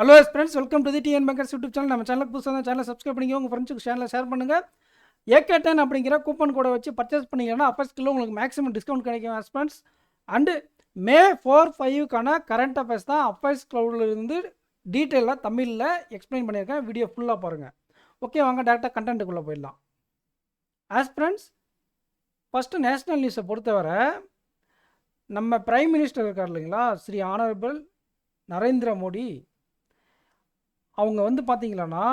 Hello friends, welcome to the TN bankers YouTube channel. நம்ம சேனலுக்கு புதுசாக சேனலை சப்ஸ்கிரைப் பண்ணிக்கோ, உங்கள் ஃப்ரெண்ட்ஸுக்கு சேனலை ஷேர் பண்ணுங்கள். AK10 அப்படிங்கிற கூப்பன் கோடை வச்சு பர்ச்சேஸ் பண்ணிங்கன்னா ஃபர்ஸ்ட் கிலோ உங்களுக்கு மேக்ஸிமம் டிஸ்கவுண்ட் கிடைக்கும் ஃப்ரெண்ட்ஸ். அண்டு May 4-5க்கான கரண்ட் அஃபேர்ஸ் தான் அஃபேர்ஸ் க்ளவுடில் இருந்து டீட்டெயிலாக தமிழில் எக்ஸ்பிளைன் பண்ணியிருக்கேன். வீடியோ ஃபுல்லாக பாருங்கள். ஓகே, வாங்க டேரெக்டாக கண்டென்ட்டுக்குள்ளே போயிடலாம். ஃப்ரெண்ட்ஸ், ஃபஸ்ட்டு நேஷ்னல் நியூஸை பொறுத்தவரை நம்ம பிரைம் மினிஸ்டர் இருக்கார் இல்லைங்களா, ஸ்ரீ ஆனரபிள் நரேந்திர மோடி, அவங்க வந்து பார்த்தீங்களன்னா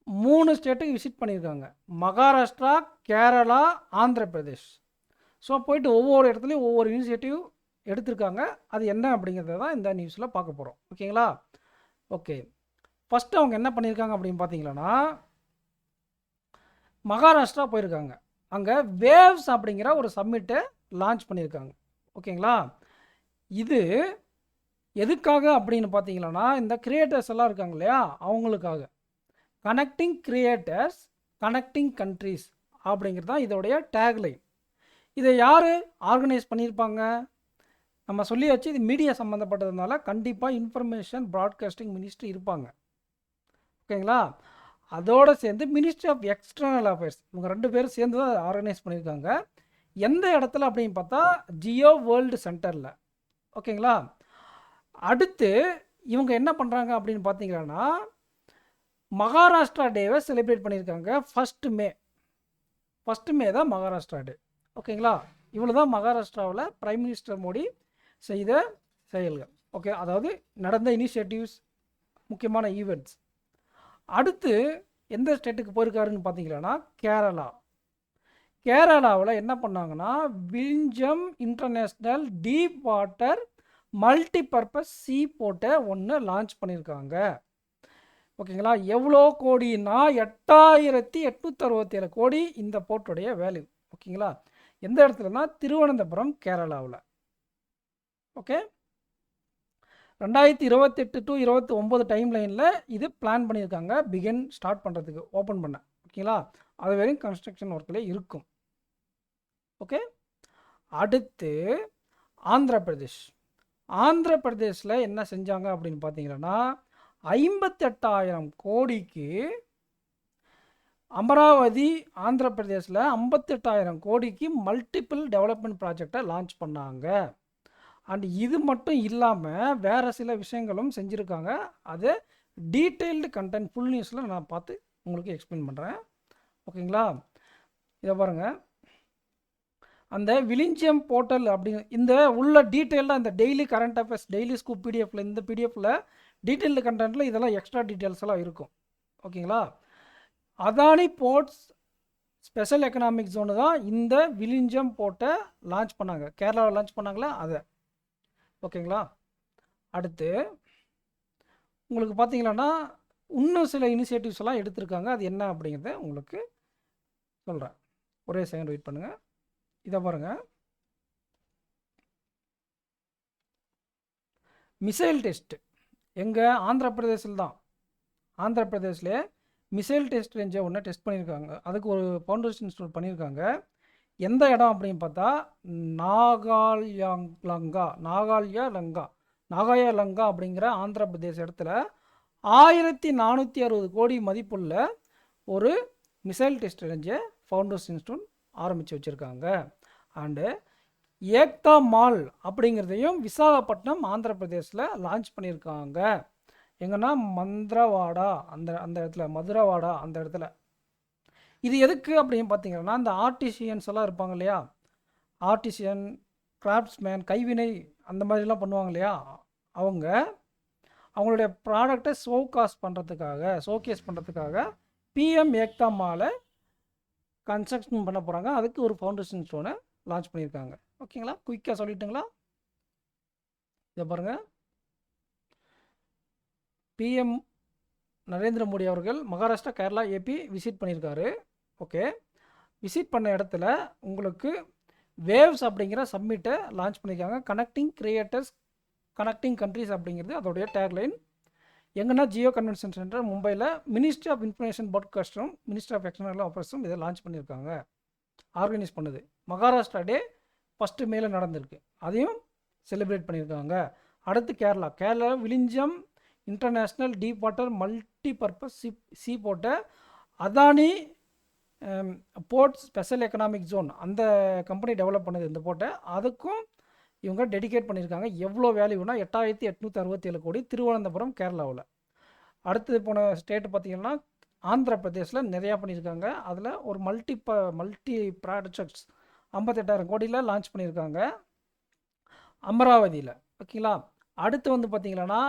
3 ஸ்டேட்டுக்கு விசிட் பண்ணியிருக்காங்க. மகாராஷ்டிரா, கேரளா, ஆந்திர பிரதேஷ். ஸோ போயிட்டு ஒவ்வொரு இடத்துலையும் ஒவ்வொரு இனிஷியேட்டிவ் எடுத்திருக்காங்க. அது என்ன அப்படிங்கிறத தான் இந்த நியூஸில் பார்க்க போகிறோம். ஓகேங்களா? ஓகே, ஃபஸ்ட்டு அவங்க என்ன பண்ணியிருக்காங்க அப்படின்னு பார்த்தீங்கன்னா, மகாராஷ்டிரா போயிருக்காங்க. அங்கே வேவ்ஸ் அப்படிங்கிற ஒரு சம்மிட்டை லான்ச் பண்ணியிருக்காங்க. ஓகேங்களா? இது எதுக்காக அப்படின்னு பார்த்தீங்கன்னா, இந்த கிரியேட்டர்ஸ் எல்லாம் இருக்காங்க இல்லையா, அவங்களுக்காக. கனெக்டிங் கிரியேட்டர்ஸ், கனெக்டிங் கண்ட்ரீஸ் அப்படிங்கிறது தான் இதோடைய டேக்லைன். இதை யார் ஆர்கனைஸ் பண்ணியிருப்பாங்க? நம்ம சொல்லியாச்சு, இது மீடியா சம்மந்தப்பட்டதுனால கண்டிப்பாக இன்ஃபர்மேஷன் ப்ராட்காஸ்டிங் மினிஸ்ட்ரி இருப்பாங்க. ஓகேங்களா? அதோடு சேர்ந்து மினிஸ்ட்ரி ஆஃப் எக்ஸ்டர்னல் அஃபேர்ஸ், இவங்க 2 பேரும் சேர்ந்து தான் ஆர்கனைஸ் பண்ணியிருக்காங்க. எந்த இடத்துல அப்படின்னு பார்த்தா ஜியோ வேர்ல்டு சென்டரில். ஓகேங்களா? அடுத்து இவங்க என்ன பண்ணுறாங்க அப்படின்னு பார்த்தீங்கன்னா, மகாராஷ்டிரா டேவை செலிப்ரேட் பண்ணியிருக்காங்க. ஃபஸ்ட்டு மே தான் மகாராஷ்டிரா டே. ஓகேங்களா? இவ்வளோ தான் மகாராஷ்டிராவில் பிரைம் மினிஸ்டர் மோடி செய்த செயல்கள். ஓகே, அதாவது நடந்த இனிஷியேட்டிவ்ஸ், முக்கியமான ஈவெண்ட்ஸ். அடுத்து எந்த ஸ்டேட்டுக்கு போயிருக்காருன்னு பார்த்தீங்கன்னா, கேரளாவில் என்ன பண்ணாங்கன்னா, விஞ்சம் இன்டர்நேஷ்னல் டீப் வாட்டர் மல்டிபர்பஸ் சீ போர்ட்டை ஒன்று லான்ச் பண்ணியிருக்காங்க. ஓகேங்களா? எவ்வளோ கோடினா 8867 கோடி இந்த போர்ட்டுடைய வேல்யூ. ஓகேங்களா? எந்த இடத்துலனா திருவனந்தபுரம், கேரளாவில். ஓகே, 2028 to 29 டைம் லைனில் இது பிளான் பண்ணியிருக்காங்க, ஸ்டார்ட் பண்ணுறதுக்கு, ஓப்பன் பண்ண. ஓகேங்களா? அது வரையும் கன்ஸ்ட்ரக்ஷன் ஒர்க்கில் இருக்கும். ஓகே, அடுத்து ஆந்திர பிரதேஷில் என்ன செஞ்சாங்க அப்படின்னு பார்த்தீங்கன்னா, 58,000 கோடிக்கு அமராவதி, ஆந்திர பிரதேஷில் 58,000 கோடிக்கு மல்டிபிள் டெவலப்மெண்ட் ப்ராஜெக்டை லான்ச் பண்ணாங்க. அண்ட் இது மட்டும் இல்லாமல் வேறு சில விஷயங்களும் செஞ்சுருக்காங்க. அது டீட்டெயில்டு கண்டென்ட் ஃபுல் நியூஸில் நான் பார்த்து உங்களுக்கு எக்ஸ்பிளைன் பண்ணுறேன். ஓகேங்களா? இதை பாருங்கள், அந்த விலிஞ்சியம் போர்ட்டல் அப்படிங்க இந்த உள்ள டீட்டெயிலாக இந்த daily current affairs, daily scoop பிடிஎஃப்பில், இந்த பிடிஎஃப்பில் டீட்டெயில்டு கண்டென்ட்டில் இதெல்லாம் எக்ஸ்ட்ரா டீட்டெயில்ஸ் எல்லாம் இருக்கும். ஓகேங்களா? Adani ports special economic zone தான் இந்த விலிஞ்சியம் போர்ட்டை லான்ச் பண்ணாங்க. கேரளாவில் லான்ச் பண்ணாங்களா அதை. ஓகேங்களா? அடுத்து உங்களுக்கு பார்த்தீங்கன்னா இன்னும் சில இனிஷியேட்டிவ்ஸ் எல்லாம் எடுத்திருக்காங்க. அது என்ன அப்படிங்கிறத உங்களுக்கு சொல்கிறேன். ஒரே செகண்ட் வெயிட் பண்ணுங்கள். இதை பாருங்கள், மிசைல் டெஸ்ட் எங்கே? ஆந்திர பிரதேசில் தான். ஆந்திர பிரதேசில் மிசைல் டெஸ்ட் ரேஞ்சை ஒன்று டெஸ்ட் பண்ணியிருக்காங்க. அதுக்கு ஒரு ஃபவுண்டேஷன் இன்ஸ்டால் பண்ணியிருக்காங்க. எந்த இடம் அப்படின்னு பார்த்தா நாகாயலங்கா அப்படிங்கிற ஆந்திர பிரதேச இடத்துல 1460 கோடி மதிப்புள்ள ஒரு மிசைல் டெஸ்ட் ரேஞ்சை ஃபவுண்டேஷன் இன்ஸ்டியூட் ஆரம்பித்து வச்சுருக்காங்க. அண்டு ஏக்தா மால் அப்படிங்கிறதையும் விசாகப்பட்டினம், ஆந்திர பிரதேசில் லான்ச் பண்ணியிருக்காங்க. எங்கன்னா மந்திரவாடா, அந்த இடத்துல, மதுரவாடா அந்த இடத்துல. இது எதுக்கு அப்படின்னு பார்த்தீங்கன்னா, இந்த ஆர்டிசியன்ஸ் எல்லாம் இருப்பாங்க இல்லையா, ஆர்டிசியன், கிராஃப்ட்ஸ்மேன், கைவினை அந்த மாதிரிலாம் பண்ணுவாங்க இல்லையா, அவங்களுடைய ப்ராடக்டை ஷோகேஸ் பண்ணுறதுக்காக பிஎம் ஏக்தா மாலை கன்ஸ்ட்ரக்ஷன் பண்ண போகிறாங்க. அதுக்கு ஒரு ஃபவுண்டேஷன் ஸ்டோனை லான்ச் பண்ணியிருக்காங்க. ஓகேங்களா? குயிக்காக சொல்லிட்டுங்களா? இதை பாருங்கள், பிஎம் நரேந்திர மோடி அவர்கள் மகாராஷ்டிரா, கேரளா, ஏபி விசிட் பண்ணியிருக்காரு. ஓகே, விசிட் பண்ண இடத்துல உங்களுக்கு வேவ்ஸ் அப்படிங்கிற சம்மிட்டை லான்ச் பண்ணியிருக்காங்க. கனெக்டிங் கிரியேட்டர்ஸ், கனெக்டிங் கண்ட்ரிஸ் அப்படிங்கிறது அதோடைய டேக்லைன். எங்கன்னா ஜியோ கன்வென்ஷன் சென்டர், மும்பையில். மினிஸ்ட்ரி ஆஃப் இன்ஃபர்மேஷன் ப்ராட்காஸ்டும் மினிஸ்ட்ரி ஆஃப் எக்ஸ்டர்னல் அஃபேர்ஸும் இதை லான்ச் பண்ணியிருக்காங்க, ஆர்கனைஸ் பண்ணுது. மகாராஷ்டிரா டே 1 மேல நடந்திருக்கு, அதையும் செலிப்ரேட் பண்ணியிருக்காங்க. அடுத்து Kerala Vizhinjam international deep water multi purpose sea போர்ட்டை Adani port special economic zone அந்த கம்பெனி டெவலப் பண்ணுது இந்த போர்ட்டை. அதுக்கும் இவங்க டெடிகேட் பண்ணியிருக்காங்க. எவ்வளோ வேல்யூனா 8867 கோடி, திருவனந்தபுரம் கேரளாவில். அடுத்து போன ஸ்டேட்டு பார்த்திங்கன்னா ஆந்திர பிரதேஷில் நிறையா பண்ணியிருக்காங்க. அதில் ஒரு மல்டி ப்ராஜெக்ட்ஸ் 58,000 கோடியில் லான்ச் பண்ணியிருக்காங்க அமராவதியில். ஓகேங்களா. அடுத்து வந்து பார்த்திங்கன்னா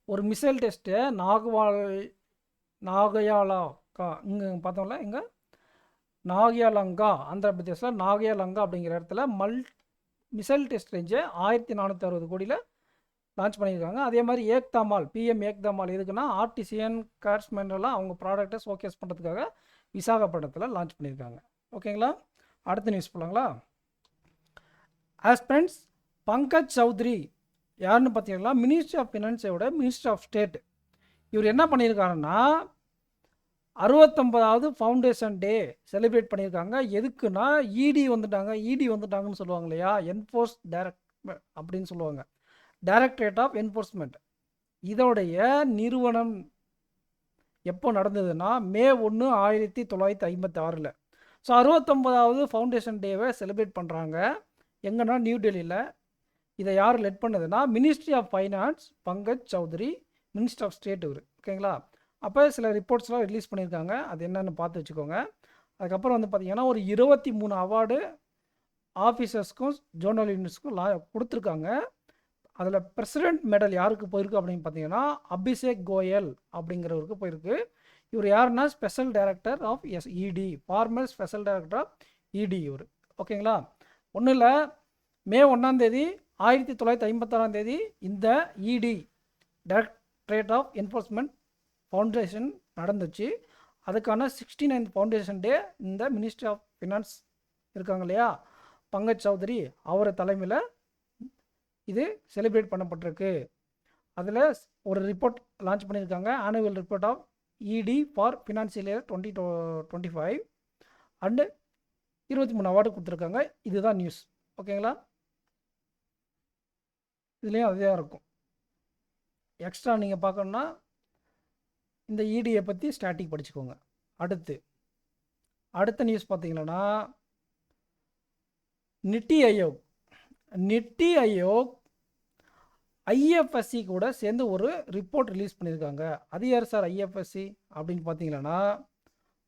ஒரு மிசைல் டெஸ்ட்டு நாகயாலாக்கா இங்கே பார்த்தோம்ல, இங்கே நாகியாலங்கா ஆந்திர பிரதேசில் நாகியாலங்கா அப்படிங்கிற இடத்துல மிசைல் டெஸ்ட் ரேஞ்சு 1460 கோடியில் லான்ச் பண்ணியிருக்காங்க. அதே மாதிரி ஏக்தாமால் பிஎம் ஏக்தாமால் எதுக்குன்னா ஆர்டிசியன் கிராஃப்ட்ஸ்மேன் எல்லாம் அவங்க ப்ராடக்டை ஷோகேஸ் பண்ணுறதுக்காக விசாகப்பட்டினத்தில் லான்ச் பண்ணியிருக்காங்க. ஓகேங்களா. அடுத்த நியூஸ் போகலாங்களா. ஃப்ரெண்ட்ஸ், பங்கஜ் சௌத்ரி யாருன்னு பார்த்தீங்கன்னா மினிஸ்ட்ரி ஆஃப் ஃபினான்ஸோட மினிஸ்டர் ஆஃப் ஸ்டேட். இவர் என்ன பண்ணியிருக்காருன்னா 69வது ஃபவுண்டேஷன் டே செலிப்ரேட் பண்ணியிருக்காங்க. எதுக்குன்னா இடி வந்துட்டாங்கன்னு சொல்லுவாங்க இல்லையா, அப்படின்னு சொல்லுவாங்க, டைரக்டரேட் ஆஃப் என்ஃபோர்ஸ்மெண்ட். இதோடைய நிறுவனம் எப்போ நடந்ததுன்னா மே 1, 1956. ஸோ 69வது ஃபவுண்டேஷன் டேவை செலிப்ரேட் பண்ணுறாங்க. எங்கன்னா நியூ டெல்லியில். இதை யார் லெட் பண்ணதுன்னா ministry of finance, Pankaj Chaudhary, minister of state இவர். ஓகேங்களா. அப்போ சில ரிப்போர்ட்ஸ்லாம் ரிலீஸ் பண்ணியிருக்காங்க, அது என்னென்னு பார்த்து வச்சுக்கோங்க. அதுக்கப்புறம் வந்து பார்த்திங்கன்னா ஒரு 23 அவார்டு ஆஃபீஸர்ஸ்க்கும் ஜேர்னலிஸ்ட்க்கும் கொடுத்துருக்காங்க. அதில் பிரசிடென்ட் மெடல் யாருக்கு போயிருக்கு அப்படின்னு பார்த்தீங்கன்னா அபிஷேக் கோயல் அப்படிங்கிறவருக்கு போயிருக்கு. இவர் யாருன்னா ஸ்பெஷல் டைரக்டர் ஆஃப் இடி, ஃபார்மல் ஸ்பெஷல் டைரக்டர் ஆஃப் இடி இவர். ஓகேங்களா. ஒன்றும் இல்லை, மே 1 1956 இந்த இடி டைரக்டரேட் ஆஃப் என்ஃபோர்ஸ்மெண்ட் ஃபவுண்டேஷன் நடந்துச்சு. அதுக்கான 69th ஃபவுண்டேஷன் டே இந்த மினிஸ்ட்ரி ஆஃப் ஃபினான்ஸ் இருக்காங்க இல்லையா, பங்கஜ் சௌத்ரி அவர் தலைமையில் இது செலிப்ரேட் பண்ணப்பட்டிருக்கு. அதில் ஒரு ரிப்போர்ட் லான்ச் பண்ணியிருக்காங்க, ஆனுவல் ரிப்போர்ட் ஆஃப் இடி for financial year 2025 and 23 award கொடுத்துருக்காங்க. இதுதான் நியூஸ். ஓகேங்களா. இதுலேயும் அதே இருக்கும். எக்ஸ்ட்ரா நீங்கள் பார்க்கணுன்னா இந்த இடியை பற்றி ஸ்டாட்டிக் படிச்சுக்கோங்க. அடுத்த நியூஸ் பார்த்தீங்கன்னா நித்தி ஆயோக் ஐஎஃப்எஸ்சி கூட சேர்ந்து ஒரு ரிப்போர்ட் ரிலீஸ் பண்ணியிருக்காங்க. அது யார் சார் ஐஎஃப்எஸ்சி அப்படின்னு பார்த்தீங்கன்னா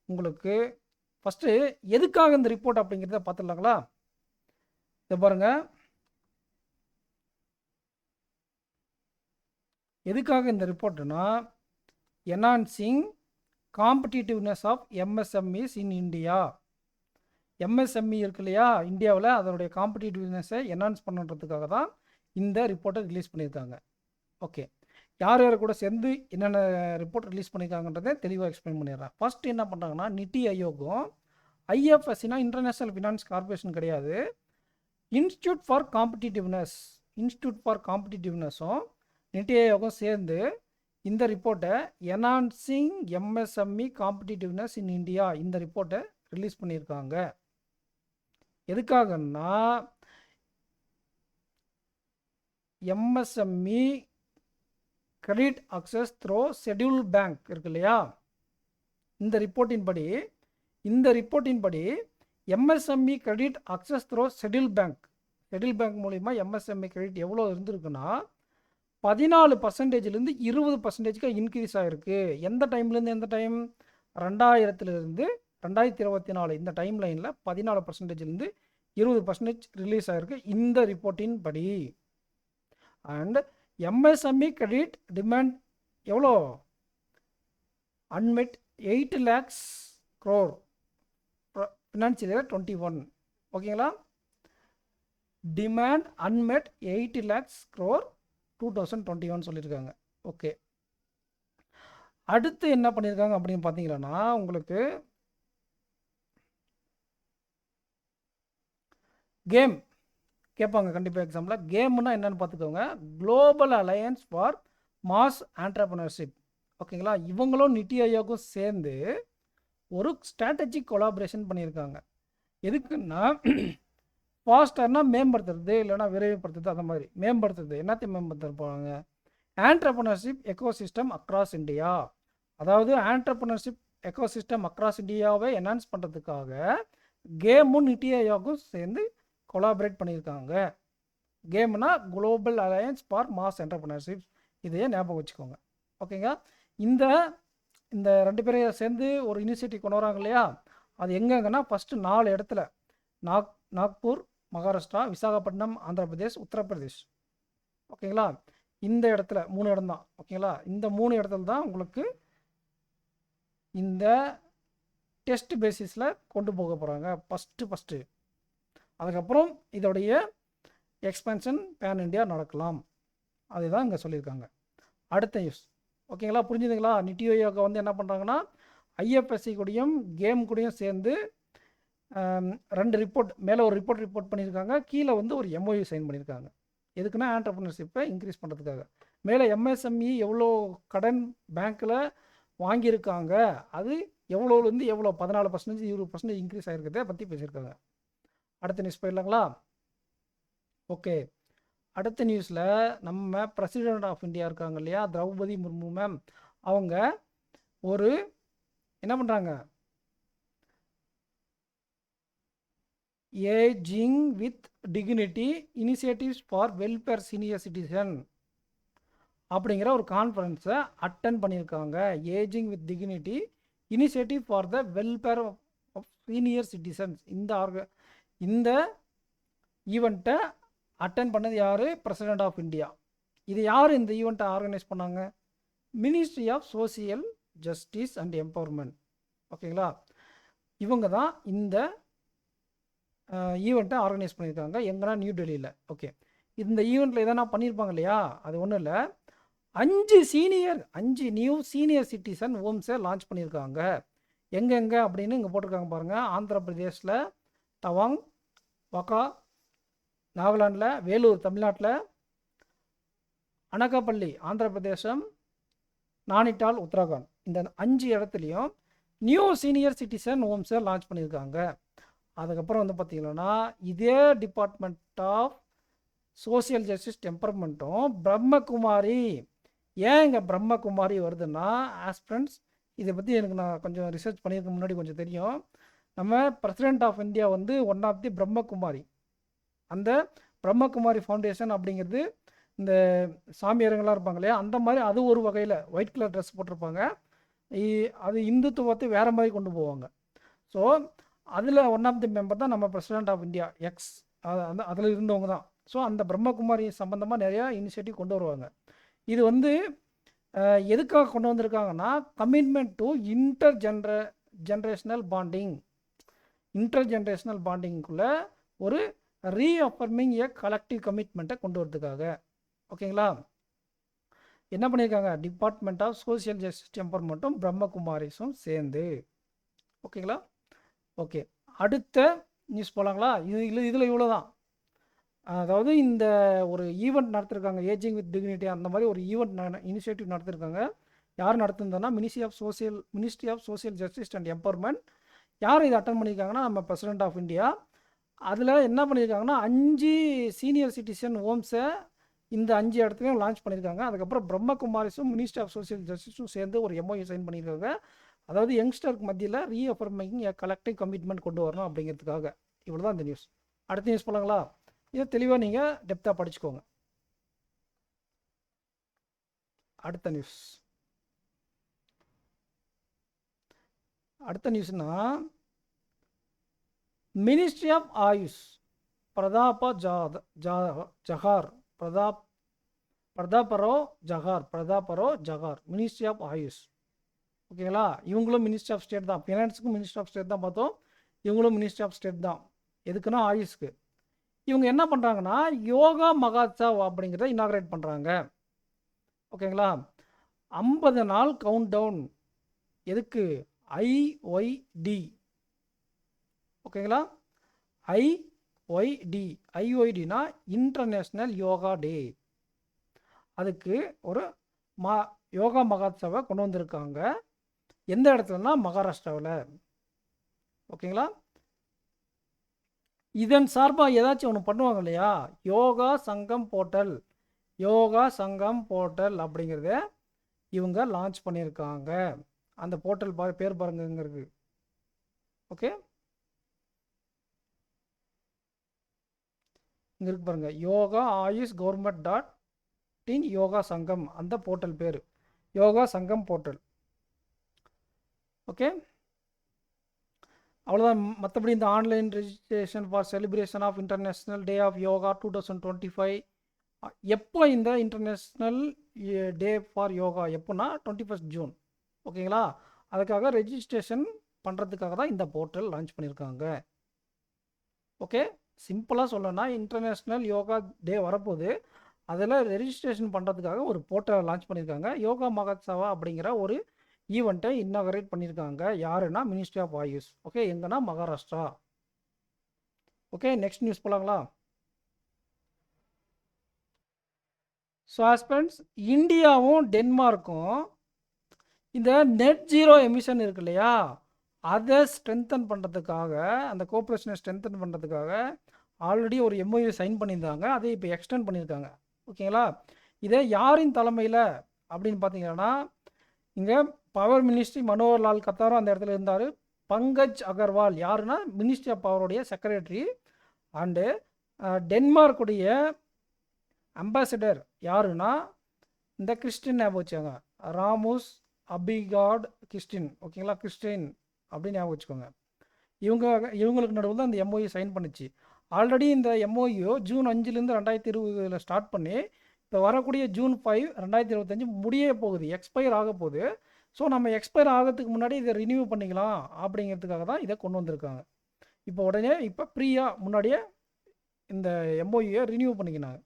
உங்களுக்கு ஃபஸ்ட்டு எதுக்காக இந்த ரிப்போர்ட் அப்படிங்கிறத பார்த்துடலாங்களா. இதை பாருங்கள், எதுக்காக இந்த ரிப்போர்ட்டுனா enhancing competitiveness of MSMEs in India. MSME இருக்கு இல்லையா இந்தியாவில், அதனுடைய காம்படிட்டிவ்னஸை என்ஹான்ஸ் பண்ணுறதுக்காக தான் இந்த ரிப்போர்ட்டை ரிலீஸ் பண்ணியிருக்காங்க. ஓகே, யார் யார் கூட சேர்ந்து என்னென்ன ரிப்போர்ட் ரிலீஸ் பண்ணியிருக்காங்கன்றதை தெளிவாக எக்ஸ்பிளைன் பண்ணிடுறேன். ஃபஸ்ட்டு என்ன பண்ணுறாங்கன்னா நித்தி ஆயோக்கும் ஐஎஃப்எஸ்சினா இன்டர்நேஷ்னல் ஃபினான்ஸ் கார்பரேஷன் கிடையாது, இன்ஸ்டியூட் ஃபார் காம்படிட்டிவ்னஸும் நித்தி ஆயோக்கும் சேர்ந்து இந்த ரிப்போர்ட்டை enhancing MSME competitiveness in India இந்த ரிப்போர்ட்டை ரிலீஸ் பண்ணியிருக்காங்க. எதுக்காகன்னா MSME credit access throw schedule bank இருக்கு இல்லையா, இந்த ரிப்போர்ட்டின் படி MSME credit access throw schedule bank மூலிமா எம்எஸ்எம்இ கிரெடிட் எவ்வளோ இருந்திருக்குன்னா 14%லேருந்து 20% இன்க்ரீஸ் ஆகிருக்கு. எந்த டைம்லேருந்து எந்த டைம், 2000லேருந்து 2024 இந்த டைம் லைனில் 14%லேருந்து 20% ரிலீஸ் ஆகிருக்கு இந்த ரிப்போர்ட்டின் படி. அண்ட் எம்எஸ்எம்இ கிரெடிட் டிமாண்ட் எவ்வளோ unmet 8 lakhs crore financial year 21. ஓகேங்களா. டிமாண்ட் அன்மெட் 8 lakhs crore 2021 சொல்லியிருக்காங்க. ஓகே, அடுத்து என்ன பண்ணியிருக்காங்க அப்படின்னு பார்த்தீங்கன்னா உங்களுக்கு கேம் கேட்பாங்க கண்டிப்பாக எக்ஸாம்பிள். கேம்னா என்னென்னு பார்த்துக்கோங்க, global alliance for mass entrepreneurship. ஓகேங்களா. இவங்களும் நித்தி ஆயோக்கும் சேர்ந்து ஒரு ஸ்ட்ராட்டஜிக் கொலாபரேஷன் பண்ணியிருக்காங்க. எதுக்குன்னா ஃபாஸ்டர்னா மேம்படுத்துறது, இல்லைனா விரைவுபடுத்துறது, அந்த மாதிரி மேம்படுத்துறது. என்னத்தையும் மேம்படுத்த போகிறாங்க, ஆண்டர்பிரினர்ஷிப் எக்கோசிஸ்டம் அக்ராஸ் இந்தியா. அதாவது ஆண்டர்பிரினர்ஷிப் எக்கோசிஸ்டம் அக்ராஸ் இந்தியாவை என்ஹான்ஸ் பண்ணுறதுக்காக கேமும் நித்தி ஆயோக்கும் சேர்ந்து கொலாபரேட் பண்ணியிருக்காங்க. கேம்னா global alliance for mass entrepreneurship. இதையே ஞாபகம் வச்சுக்கோங்க. ஓகேங்க. இந்த இந்த 2 பேரையும் சேர்ந்து ஒரு இனிஷியேட்டிவ் கொண்டு வராங்க இல்லையா, அது எங்கெங்கன்னா ஃபஸ்ட்டு 4 இடத்துல நாக்பூர் மகாராஷ்டிரா, விசாகப்பட்டினம் ஆந்திர பிரதேஷ், உத்தரப்பிரதேஷ். ஓகேங்களா. இந்த இடத்துல 3 இடம் தான். ஓகேங்களா. இந்த 3 இடத்துல தான் உங்களுக்கு இந்த டெஸ்ட் பேசிஸில் கொண்டு போக போகிறாங்க ஃபஸ்ட்டு. அதுக்கப்புறம் இதோடைய எக்ஸ்பென்ஷன் பேன் இண்டியா நடக்கலாம். அதுதான் இங்கே சொல்லியிருக்காங்க. அடுத்த நியூஸ். ஓகேங்களா. புரிஞ்சுதுங்களா. நித்தி ஆயோக் வந்து என்ன பண்ணுறாங்கன்னா ஐஎஃப்எஸ்சி கூடயும் கேம் கூடயும் சேர்ந்து 2 ரிப்போர்ட், மேலே ஒரு ரிப்போர்ட் பண்ணியிருக்காங்க, கீழே வந்து ஒரு எம்ஓயு சைன் பண்ணியிருக்காங்க. எதுக்குன்னா ஆண்டர்பிரினர்ஷிப்பை இன்க்ரீஸ் பண்ணுறதுக்காக. மேலே எம்எஸ்எம்இ எவ்வளோ கடன் பேங்க்கில் வாங்கியிருக்காங்க, அது எவ்வளோலேருந்து எவ்வளோ 14% 20% இன்க்ரீஸ் ஆகிருக்கிறத பற்றி பேசியிருக்காங்க. அடுத்த நியூஸ் போயிடலாங்களா. ஓகே. அடுத்த நியூஸில் நம்ம பிரசிடெண்ட் ஆஃப் இந்தியா இருக்காங்க இல்லையா, திரௌபதி முர்மு மேம், அவங்க ஒரு என்ன பண்ணுறாங்க, ageing with dignity initiatives for welfare senior citizen அப்படிங்கிற ஒரு கான்ஃபரன்ஸை அட்டன் பண்ணியிருக்காங்க. Ageing with dignity initiative for the welfare of senior citizens. இந்த ஈவெண்ட்டை அட்டன் பண்ணது யார்? President of India. இது யார் இந்த ஈவெண்ட்டை ஆர்கனைஸ் பண்ணாங்க? Ministry of social justice and empowerment. ஓகேங்களா. இவங்க தான் இந்த ஈவெண்ட்டை ஆர்கனைஸ் பண்ணியிருக்காங்க. எங்கன்னா நியூ டெல்லியில். ஓகே. இந்த ஈவெண்ட்டில் எதனா பண்ணியிருப்பாங்க இல்லையா, அது ஒன்றும் இல்லை, 5 நியூ சீனியர் சிட்டிசன் ஹோம்ஸை லான்ச் பண்ணியிருக்காங்க. எங்கெங்கே அப்படின்னு இங்கே போட்டிருக்காங்க பாருங்கள். ஆந்திர பிரதேஷில் தவாங், வகா நாகாலாண்டில், வேலூர் தமிழ்நாட்டில், அனகாப்பள்ளி ஆந்திர பிரதேசம், நானிட்டால் உத்தராகண்ட். இந்த 5 இடத்துலையும் நியூ சீனியர் சிட்டிசன் ஹோம்ஸை லான்ச் பண்ணியிருக்காங்க. அதுக்கப்புறம் வந்து பார்த்திங்கன்னா இதே டிபார்ட்மெண்ட் ஆஃப் சோசியல் ஜஸ்டிஸ் டெம்பர்மெண்ட்டும் பிரம்மகுமாரி. ஏன் இங்கே பிரம்மகுமாரி வருதுன்னா, ஆஸ்பிரண்ட்ஸ் இதை பற்றி எனக்கு நான் கொஞ்சம் ரிசர்ச் பண்ணியிருக்க முன்னாடி கொஞ்சம் தெரியும். நம்ம பிரசிடெண்ட் ஆஃப் இந்தியா வந்து ஒன் ஆஃப் தி பிரம்மகுமாரி. அந்த பிரம்மகுமாரி ஃபவுண்டேஷன் அப்படிங்கிறது இந்த சாமியாருங்களாம் இருப்பாங்க இல்லையா, அந்த மாதிரி அது ஒரு வகையில் ஒயிட் கலர் ட்ரெஸ் போட்டிருப்பாங்க. அது இந்துத்துவத்தை வேறு மாதிரி கொண்டு போவாங்க. ஸோ அதில் ஒன் ஆஃப் தி மெம்பர் தான் நம்ம பிரசிடெண்ட் ஆஃப் இந்தியா எக்ஸ், அதில் இருந்தவங்க தான். ஸோ அந்த பிரம்மகுமாரி சம்மந்தமாக நிறையா இனிஷியேட்டிவ் கொண்டு வருவாங்க. இது வந்து எதுக்காக கொண்டு வந்திருக்காங்கன்னா, கமிட்மெண்ட் டு ஜென்ரேஷனல் பாண்டிங்குள்ளே ஒரு ரீஅஃபர்மிங் ஏ கலெக்டிவ் கமிட்மெண்ட்டை கொண்டு வரதுக்காக. ஓகேங்களா. என்ன பண்ணியிருக்காங்க, டிபார்ட்மெண்ட் ஆஃப் சோசியல் ஜஸ்டிஸ் டெம்பர்மெண்ட்டும் பிரம்மகுமாரிஸும் சேர்ந்து. ஓகேங்களா. ஓகே. அடுத்த நியூஸ் போகலாங்களா. இதில் இவ்வளோ தான். அதாவது இந்த ஒரு ஈவெண்ட் நடத்திருக்காங்க, ஏஜிங் வித் டிக்னிட்டி, அந்த மாதிரி ஒரு ஈவெண்ட் இனிஷியேட்டிவ் நடத்திருக்காங்க. யார் நடத்துனதுன்னா ministry of social justice and empowerment. யார் இதை அட்டன் பண்ணியிருக்காங்கன்னா, நம்ம பிரசிடெண்ட் ஆஃப் இந்தியா. அதில் என்ன பண்ணியிருக்காங்கன்னா 5 சீனியர் சிட்டிசன் ஹோம்ஸை இந்த 5 இடத்துலையும் லான்ச் பண்ணியிருக்காங்க. அதுக்கப்புறம் பிரம்மகுமாரிஸும் மினிஸ்ட்ரி ஆஃப் சோசியல் ஜஸ்டிஸும் சேர்ந்து ஒரு எம்ஓயு சைன் பண்ணியிருக்காங்க. அதாவது யங்ஸ்டருக்கு மத்தியில் ரீஅஃபர்மிங் ஏ கலெக்டிவ் கமிட்மெண்ட் கொண்டு வரணும் அப்படிங்கிறதுக்காக. இவ்வளோ தான் இந்த நியூஸ். அடுத்த நியூஸ் போகலாங்களா. இதை தெளிவாக நீங்கள் டெப்த்தாக படிச்சுக்கோங்க. அடுத்த நியூஸ்னா மினிஸ்ட்ரி ஆஃப் ஆயுஷ் பிரதாபரோ ஜகார் மினிஸ்ட்ரி ஆஃப் ஆயுஷ். ஓகேங்களா. இவங்களும் மினிஸ்ட்ரி ஆஃப் ஸ்டேட் தான். ஃபினான்ஸுக்கும் மினிஸ்ட்ரி ஆஃப் ஸ்டேட் தான் பார்த்தோம். இவங்களும் மினிஸ்ட்ரி ஆஃப் ஸ்டேட் தான். எதுக்குன்னா ஆயுஷ்க்கு. இவங்க என்ன பண்ணுறாங்கன்னா யோகா மகாத்சவ் அப்படிங்கிறத இனாக்ரேட் பண்ணுறாங்க. ஓகேங்களா. 50 நாள் கவுண்ட் டவுன். எதுக்கு? ஐஒய்டி. ஓகேங்களா. ஐஒய்டினா இன்டர்நேஷ்னல் யோகா டே. அதுக்கு ஒரு யோகா மகாத்சவை கொண்டு வந்திருக்காங்க. எந்த இடத்துலனா மகாராஷ்டிராவில். ஓகேங்களா. இதன் சார்பாக ஏதாச்சும் ஒன்று பண்ணுவாங்க இல்லையா, யோகா சங்கம் போர்ட்டல். யோகா சங்கம் போர்ட்டல் அப்படிங்கிறத இவங்க லான்ச் பண்ணியிருக்காங்க. அந்த போர்ட்டல் பேர் பாருங்க இங்கே இருக்குது. ஓகே, இங்கே இருக்கு பாருங்கள், yoga AYUSH government dot in yoga சங்கம், அந்த போர்ட்டல் பேர் யோகா சங்கம் போர்ட்டல். ஓகே, அவ்வளோதான். மற்றபடி இந்த online registration for celebration of international day of yoga 2025, எப்போ இந்த இன்டர்நேஷ்னல் டே ஃபார் யோகா எப்போனா 21 ஜூன். ஓகேங்களா, அதுக்காக ரெஜிஸ்ட்ரேஷன் பண்ணுறதுக்காக தான் இந்த போர்ட்டல் லான்ச் பண்ணியிருக்காங்க. ஓகே, சிம்பிளாக சொல்லணும்னா இன்டர்நேஷ்னல் யோகா டே வரப்போகுது, அதில் ரெஜிஸ்ட்ரேஷன் பண்ணுறதுக்காக ஒரு போர்ட்டலை லான்ச் பண்ணியிருக்காங்க. யோகா மகோத்சவா அப்படிங்கிற ஒரு ஈவெண்ட்டை இன்னாகரேட் பண்ணியிருக்காங்க. யாருன்னா மினிஸ்ட்ரி ஆஃப் ஆயுஷ். ஓகே, எங்கன்னா மகாராஷ்டிரா. ஓகே, நெக்ஸ்ட் நியூஸ் போகலாங்களா? ஸோ ஆஸ்பெண்ட்ஸ், இந்தியாவும் டென்மார்க்கும் இந்த நெட் ஜீரோ எமிஷன் இருக்கு இல்லையா, அதை ஸ்ட்ரென்தன் பண்ணுறதுக்காக, அந்த கோஆப்ரேஷனை ஸ்ட்ரென்தன் பண்ணுறதுக்காக ஆல்ரெடி ஒரு எம்ஓயு சைன் பண்ணியிருந்தாங்க. அதை இப்போ எக்ஸ்டெண்ட் பண்ணியிருக்காங்க. ஓகேங்களா, இதை யாரின் தலைமையில் அப்படின்னு பார்த்தீங்கன்னா, இங்கே பவர் மினிஸ்ட்ரி மனோகர் லால் கத்தாரும் அந்த இடத்துல இருந்தார். பங்கஜ் அகர்வால் யாருன்னா மினிஸ்ட்ரி ஆஃப் பவருடைய செக்ரட்டரி. அண்டு டென்மார்க்குடைய அம்பாசிடர் யாருன்னா இந்த கிறிஸ்டின் ஞாபகம் வச்சுக்கோங்க, ராமோஸ் அபிகாட் கிறிஸ்டின். ஓகேங்களா, கிறிஸ்டின் அப்படின்னு ஞாபகம் வச்சுக்கோங்க. இவங்களுக்கு நடுவில் தான் இந்த எம்ஓயு சைன் பண்ணிச்சு. ஆல்ரெடி இந்த எம்ஓயு ஜூன் 5லேருந்து 2020 ஸ்டார்ட் பண்ணி இப்போ வரக்கூடிய ஜூன் 5, 2025 முடிய போகுது, எக்ஸ்பயர் ஆக போகுது. ஸோ நம்ம எக்ஸ்பயர் ஆகிறதுக்கு முன்னாடி இதை ரினியூ பண்ணிக்கலாம் அப்படிங்கிறதுக்காக தான் இதை கொண்டு வந்திருக்காங்க. இப்போ உடனே இப்போ ப்ரீயாக முன்னாடியே இந்த எம்ஓயுயை ரினியூ பண்ணிக்கினாங்க.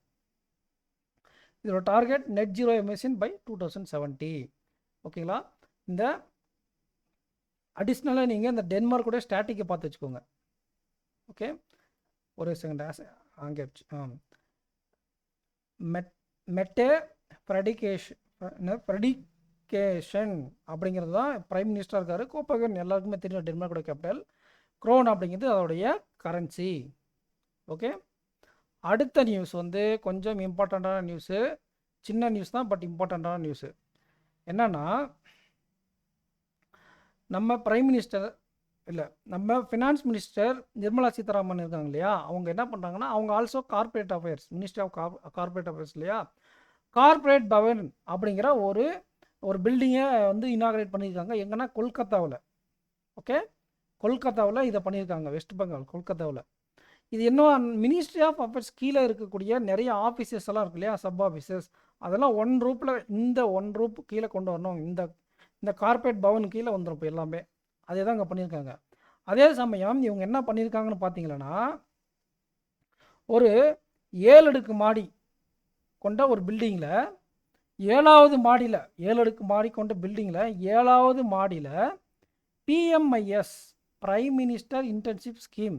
இதோட target net zero emission by 2070. ஓகேங்களா, இந்த அடிஷ்னலாக நீங்கள் இந்த டென்மார்க்கோட ஸ்டாட்டிக்கை பார்த்து வச்சுக்கோங்க. ஓகே, ஒரு செகண்ட் அங்கே மெட்டே ப்ரெடிகேஷன் அப்படிங்கிறது தான் பிரைம் மினிஸ்டராக இருக்கார். கோப்பகன் எல்லாருக்குமே தெரியும், டென்மார்க்கோட கேபிட்டல். க்ரோன் அப்படிங்கிறது அதோடைய கரன்சி. ஓகே, அடுத்த நியூஸ் வந்து கொஞ்சம் இம்பார்ட்டண்ட்டான நியூஸு, சின்ன நியூஸ் தான் பட் இம்பார்ட்டண்ட்டான நியூஸு. என்னன்னா, நம்ம பிரைம் மினிஸ்டர் இல்லை, நம்ம ஃபினான்ஸ் மினிஸ்டர் நிர்மலா சீதாராமன் இருக்காங்க இல்லையா, அவங்க என்ன பண்ணுறாங்கன்னா, அவங்க also corporate affairs, ministry of corporate affairs இல்லையா, கார்பரேட் பவன் அப்படிங்கிற ஒரு பில்டிங்கை வந்து இனாகரேட் பண்ணியிருக்காங்க. எங்கன்னா கொல்கத்தாவில். ஓகே, கொல்கத்தாவில் இதை பண்ணியிருக்காங்க, வெஸ்ட் பெங்கால் கொல்கத்தாவில். இது இன்னும் மினிஸ்ட்ரி ஆஃப் அஃபேர்ஸ் கீழே இருக்கக்கூடிய நிறைய ஆஃபீஸஸ் எல்லாம் இருக்கு இல்லையா, சப் ஆஃபீஸஸ், அதெல்லாம் ஒன் ரூப்பில், இந்த ஒன் ரூப் கீழே கொண்டு வரணும். இந்த கார்பரேட் பவன் கீழே வந்துடும் இப்போ எல்லாமே. அதே தான் இங்கே பண்ணியிருக்காங்க. அதே சமயம் இவங்க என்ன பண்ணியிருக்காங்கன்னு பார்த்தீங்கன்னா, ஒரு 7 அடுக்கு மாடி கொண்ட ஒரு பில்டிங்கில் 7வது மாடியில், 7 அடுக்கு மாடி கொண்ட பில்டிங்கில் 7வது மாடியில் PMIS prime minister internship scheme,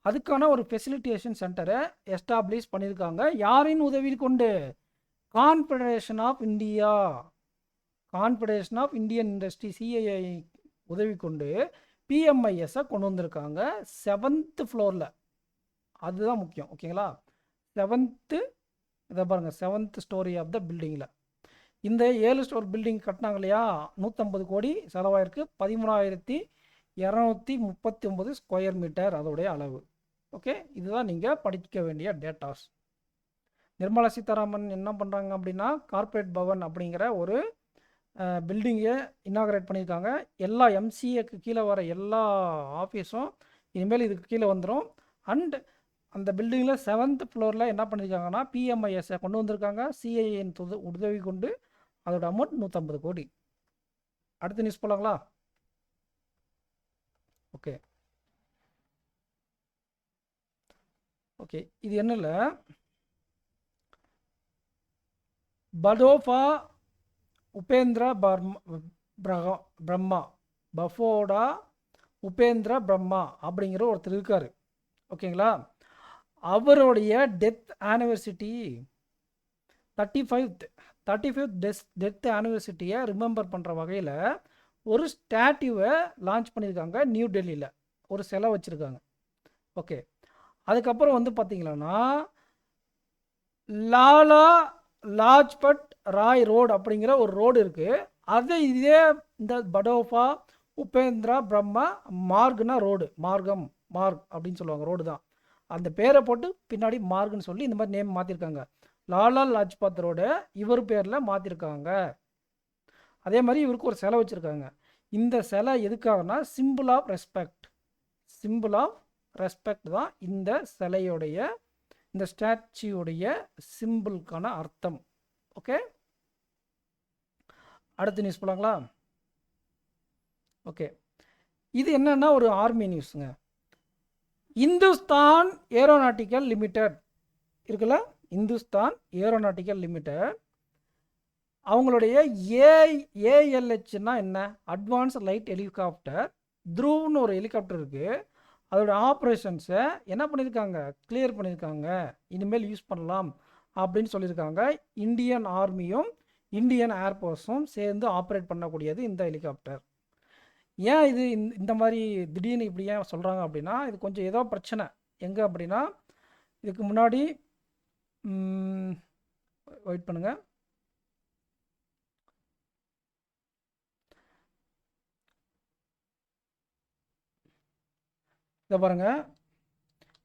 அதுக்கான ஒரு ஃபெசிலிட்டேஷன் சென்டரை எஸ்டாப்ளிஷ் பண்ணியிருக்காங்க. யாரின் உதவி கொண்டு? Confederation of Indian industry, CII உதவி கொண்டு பிஎம்ஐஎஸ்ஸை கொண்டு வந்திருக்காங்க 7th ஃப்ளோரில். அதுதான் முக்கியம். ஓகேங்களா, 7th, இதை பாருங்கள், 7th ஸ்டோரி ஆஃப் த பில்டிங்கில். இந்த 7 ஸ்டோர் பில்டிங் கட்டினாங்க இல்லையா, 150 கோடி செலவாயிருக்கு. 13,239 ஸ்கொயர் மீட்டர் அதோடைய அளவு. ஓகே, இதுதான் நீங்கள் படிக்க வேண்டிய டேட்டாஸ். நிர்மலா சீதாராமன் என்ன பண்ணுறாங்க அப்படின்னா, கார்பரேட் பவன் அப்படிங்கிற ஒரு பில்டிங்கை இனாகரேட் பண்ணியிருக்காங்க. எல்லா எம்சிஏக்கு கீழே வர எல்லா ஆஃபீஸும் இனிமேல் இதுக்கு கீழே வந்துடும். அண்ட் அந்த பில்டிங்கில் 7th ஃப்ளோரில் என்ன பண்ணியிருக்காங்கன்னா, பிஎம்ஐஎஸ்ஸை கொண்டு வந்திருக்காங்க. சிஐஎன் உதவி கொண்டு அதோட அமௌண்ட் 150 கோடி. அடுத்த நியூஸ் போகலாங்களா? ஓகே, இது என்னல, படோஃபா உபேந்திர பிரம்மா, பஃபோடா உபேந்திர பிரம்மா அப்படிங்கிற ஒருத்தர் இருக்கார். ஓகேங்களா, அவருடைய டெத் ஆனிவர்சிட்டி 35th டெத் ஆனிவர்சிட்டியை ரிமெம்பர் பண்ணுற வகையில் ஒரு ஸ்டாட்யூவை லான்ச் பண்ணியிருக்காங்க நியூ டெல்லியில். ஒரு சிலை வச்சுருக்காங்க. ஓகே, அதுக்கப்புறம் வந்து பார்த்திங்கன்னா, லாலா லாஜ்பட் ராய் ரோடு அப்படிங்கிற ஒரு ரோடு இருக்குது. அது இதே இந்த படோஃபா உபேந்திரா பிரம்மா மார்க்னா ரோடு, மார்க் அப்படின்னு சொல்லுவாங்க, ரோடு தான். அந்த பேரை போட்டு பின்னாடி மார்க்னு சொல்லி இந்த மாதிரி நேம் மாற்றிருக்காங்க. லாலா லாஜ்பத் ரோடு இவர் பேரில் மாற்றிருக்காங்க. அதே மாதிரி இவருக்கு ஒரு சிலை வச்சுருக்காங்க. இந்த சிலை எதுக்காகனா சிம்பிள் ஆஃப் ரெஸ்பெக்ட் தான் இந்த சிலையோடைய, இந்த ஸ்டாச்சுடைய சிம்பிளுக்கான அர்த்தம். ஓகே, அடுத்த நியூஸ் போலாங்களா? ஓகே, இது என்னன்னா ஒரு ஆர்மி நியூஸுங்க. இந்துஸ்தான் ஏரோநாட்டிக்கல் லிமிடெட் இருக்குல்ல, இந்துஸ்தான் ஏரோநாட்டிக்கல் லிமிடெட் அவங்களுடைய ஏஎல்ஹெச்னா என்ன, அட்வான்ஸ் லைட் ஹெலிகாப்டர் த்ரூவ்னு ஒரு ஹெலிகாப்டர் இருக்குது. அதோட ஆப்ரேஷன்ஸை என்ன பண்ணியிருக்காங்க, கிளியர் பண்ணியிருக்காங்க. இனிமேல் யூஸ் பண்ணலாம் அப்படின்னு சொல்லியிருக்காங்க. இந்தியன் ஆர்மியும் இந்தியன் ஏர்ஃபோர்ஸும் சேர்ந்து ஆப்ரேட் பண்ணக்கூடியது இந்த ஹெலிகாப்டர். ஏன் இது இந்த மாதிரி திடீர்னு இப்படி ஏன் சொல்கிறாங்க அப்படின்னா, இது கொஞ்சம் ஏதோ பிரச்சனை எங்கே அப்படின்னா, இதுக்கு முன்னாடி வெயிட் பண்ணுங்கள், இதை பாருங்கள்,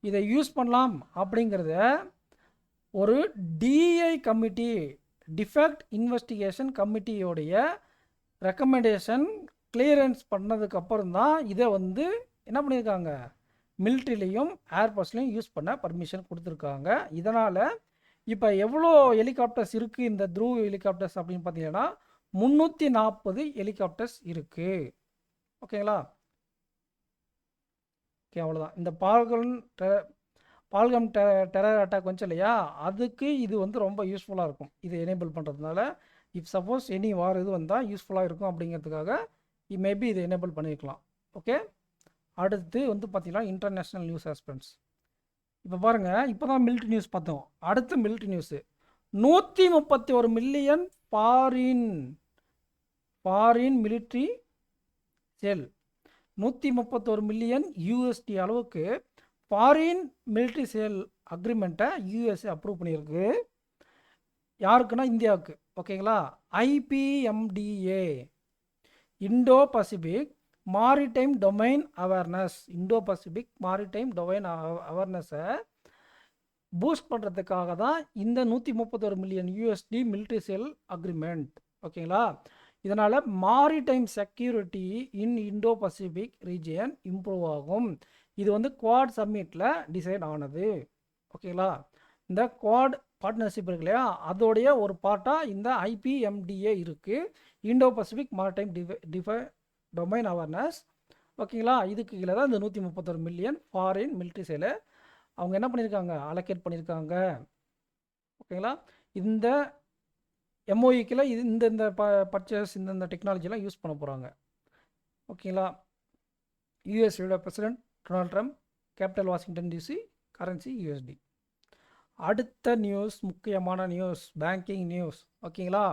இதை யூஸ் பண்ணலாம் அப்படிங்கிறத ஒரு டிஐ கமிட்டி, டிஃபெக்ட் இன்வெஸ்டிகேஷன் கமிட்டியோடைய ரெக்கமெண்டேஷன் கிளியரன்ஸ் பண்ணதுக்கப்புறம் தான் இதை வந்து என்ன பண்ணியிருக்காங்க, மிலிட்ரிலையும் ஏர்ஃபோர்ஸ்லையும் யூஸ் பண்ண பர்மிஷன் கொடுத்துருக்காங்க. இதனால் இப்போ எவ்வளோ ஹெலிகாப்டர்ஸ் இருக்குது இந்த த்ரூவ் ஹெலிகாப்டர்ஸ் அப்படின்னு பார்த்தீங்கன்னா 340 ஹெலிகாப்டர்ஸ் இருக்குது. ஓகேங்களா? ஓகே, அவ்வளோதான். இந்த பால்கம் டெரர் அட்டாக் வந்துச்சு இல்லையா, அதுக்கு இது வந்து ரொம்ப யூஸ்ஃபுல்லாக இருக்கும். இது எனேபிள் பண்ணுறதுனால இஃப் சப்போஸ் எனி வார் இது வந்தால் யூஸ்ஃபுல்லாக இருக்கும் அப்படிங்கிறதுக்காக மேபி இதை எனேபிள் பண்ணியிருக்கலாம். ஓகே, அடுத்து வந்து பார்த்திங்கன்னா இன்டர்நேஷ்னல் நியூஸ் ஆஸ்பென்ஸ். இப்போ பாருங்கள், இப்போ தான் மிலிட்ரி நியூஸ் பார்த்தோம். அடுத்து military news, 131 million foreign military sale, 131 million USD அளவுக்கு ஃபாரின் மிலிட்ரி சேல் அக்ரிமெண்ட்டை யூஎஸ்ஏ அப்ரூவ் பண்ணியிருக்கு. யாருக்குன்னா இந்தியாவுக்கு. ஓகேங்களா? IPMDA, Indo Pacific maritime domain awareness, Indo Pacific maritime domain அவேர்னஸை பூஸ்ட் பண்ணுறதுக்காக தான் இந்த 131 million USD military sale agreement. ஓகேங்களா? இதனால் maritime security in Indo Pacific region improve ஆகும். இது வந்து குவாட் சம்மிட்டில் டிசைட் ஆனது. ஓகேங்களா? இந்த குவாட் பார்ட்னர்ஷிப் இருக்கு இல்லையா, அதோடைய ஒரு பார்ட்டாக இந்த ஐபிஎம்டிஏ இருக்குது, Indo Pacific maritime domain awareness. ஓகேங்களா? இதுக்கு கீழே தான் இந்த 131 மில்லியன் ஃபாரின் மிலிட்ரி சேலை அவங்க என்ன பண்ணியிருக்காங்க, அலோகேட் பண்ணியிருக்காங்க. ஓகேங்களா? இந்த எம்ஓஇக்கில் இது இந்த பர்ச்சேஸ் இந்த டெக்னாலஜிலாம் யூஸ் பண்ண போகிறாங்க. ஓகேங்களா? யூஎஸ்ஏட president Donald Trump, capital Washington DC, currency USD. அடுத்த நியூஸ், முக்கியமான நியூஸ், பேங்கிங் நியூஸ். ஓகேங்களா?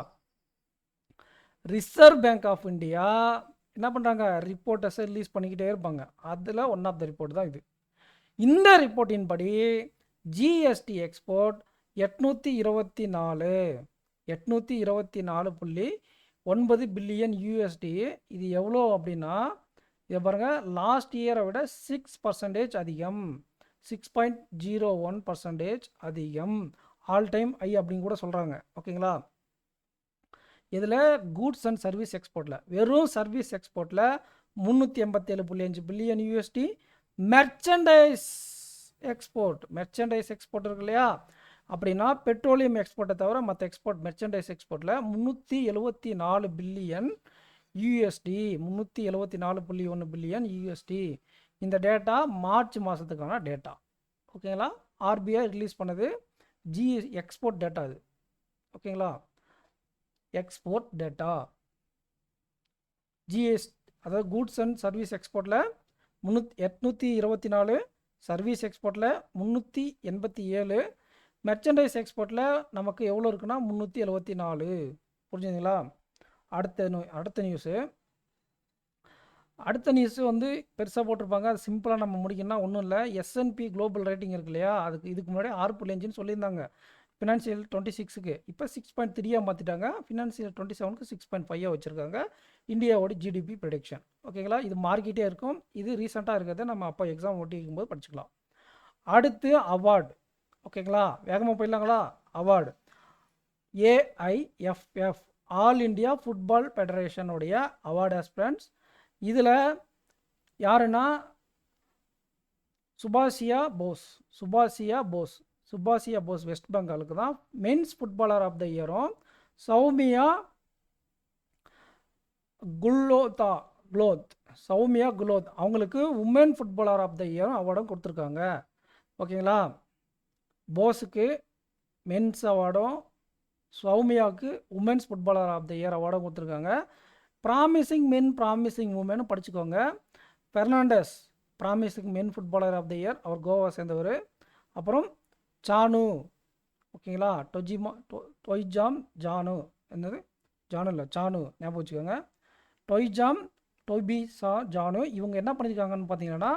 ரிசர்வ் பேங்க் ஆஃப் இந்தியா என்ன பண்ணுறாங்க, ரிப்போர்ட்டஸை ரிலீஸ் பண்ணிக்கிட்டே இருப்பாங்க. அதில் ஒன் ஆஃப் த ரிப்போர்ட் தான் இது. இந்த ரிப்போர்ட்டின் படி ஜிஎஸ்டி எக்ஸ்போர்ட் 824.9 பில்லியன் யூஎஸ்டி. இது எவ்வளோ அப்படின்னா, இதை பாருங்கள், லாஸ்ட் இயரை விட 6% அதிகம், 6.01% அதிகம், ஆல் டைம் ஐ அப்படின்னு கூட சொல்கிறாங்க. ஓகேங்களா? இதில் கூட்ஸ் அண்ட் சர்வீஸ் எக்ஸ்போர்ட்டில், வெறும் சர்வீஸ் எக்ஸ்போர்ட்டில் 387.5 பில்லியன் யூஎஸ்டி. மெர்ச்சன்டைஸ் எக்ஸ்போர்ட் இருக்கு இல்லையா, அப்படின்னா பெட்ரோலியம் எக்ஸ்போர்ட்டை தவிர மற்ற எக்ஸ்போர்ட், மெர்ச்சன்டைஸ் எக்ஸ்போர்ட்டில் 374 பில்லியன் யூஎஸ்டி, 374.1 பில்லியன் யூஎஸ்டி. இந்த டேட்டா மார்ச் மாதத்துக்கான டேட்டா. ஓகேங்களா? ஆர்பிஐ ரிலீஸ் பண்ணது எக்ஸ்போர்ட் டேட்டா இது. ஓகேங்களா? எக்ஸ்போர்ட் டேட்டா அதாவது கூட்ஸ் அண்ட் சர்வீஸ் எக்ஸ்போர்ட்டில் 824, சர்வீஸ் எக்ஸ்போர்ட்டில் 387, மெர்ச்சன்டைஸ் எக்ஸ்போர்ட்டில் நமக்கு எவ்வளோ இருக்குன்னா 374. புரிஞ்சுதுங்களா? அடுத்த நியூஸு வந்து பெருசாக போட்டிருப்பாங்க, அது சிம்பிளாக நம்ம முடிக்கணும்னா ஒன்றும் இல்லை. S&P குளோபல் ரேட்டிங் இருக்கு இல்லையா, இதுக்கு முன்னாடி 6.5 சொல்லியிருந்தாங்க, ஃபினான்ஷியல் 26க்கு இப்போ 6.3 மாற்றிட்டாங்க. ஃபினான்ஷியல் 27க்கு 6.5 வச்சுருக்காங்க. இந்தியாவோட ஜிடிபி ப்ரெடிக்ஷன். ஓகேங்களா, இது மாறிக்கிட்டே இருக்கும். இது ரீசெண்டாக இருக்கிறத நம்ம அப்போ எக்ஸாம் ஒட்டிக்கும் போது படிச்சுக்கலாம். அடுத்து அவார்டு. ஓகேங்களா, வேகமாக போயிடலாங்களா. Award AIFF all India football ஃபெடரேஷனுடைய அவார்டு ஆஸ்பிரண்ட்ஸ். இதில் யாருன்னா சுபாஷியா போஸ் வெஸ்ட் பெங்காலுக்கு தான் மென்ஸ் ஃபுட்பாலர் ஆஃப் த இயரும், சௌமியா குலோத் அவங்களுக்கு உமன் ஃபுட்பாலர் ஆஃப் த இயரும் அவார்டும் கொடுத்துருக்காங்க. ஓகேங்களா, போஸுக்கு மென்ஸ் அவார்டும், சௌமியாவுக்கு women's footballer of the year அவார்டும் கொடுத்துருக்காங்க. ப்ராமிசிங் மென் ப்ராமிசிங் உமன் படிச்சுக்கோங்க. Fernandes promising men footballer of the year, அவர் கோவா சேர்ந்தவர். அப்புறம் சானு. ஓகேங்களா, டொய்ஜாம் ஜானு, என்னது ஜானு இல்லை சானு, ஞாபகம் வச்சுக்கோங்க. டொய்பிசா ஜானு இவங்க என்ன பண்ணியிருக்காங்கன்னு பார்த்தீங்கன்னா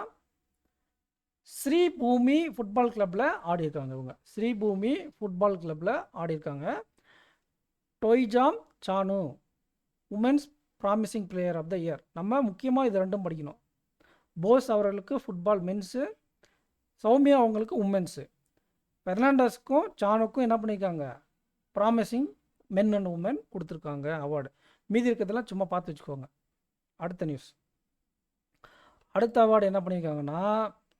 ஸ்ரீபூமி ஃபுட்பால் கிளப்பில் ஆடியிருக்காங்க. இவங்க ஸ்ரீபூமி ஃபுட்பால் கிளப்பில் ஆடியிருக்காங்க. Toijam Chanu women's promising player of the year. நம்ம முக்கியமாக இது ரெண்டும் படிக்கணும். போஸ் அவர்களுக்கு ஃபுட்பால் மென்ஸு, சௌமியா அவங்களுக்கு உமன்ஸு. பெர்னாண்டஸ்க்கும் சானுக்கும் என்ன பண்ணியிருக்காங்க, ப்ராமிசிங் மென் அண்ட் உமன் கொடுத்துருக்காங்க அவார்டு. மீதி இருக்கிறதெல்லாம் சும்மா பார்த்து வச்சுக்கோங்க. அடுத்த நியூஸ். அடுத்த அவார்டு என்ன பண்ணியிருக்காங்கன்னா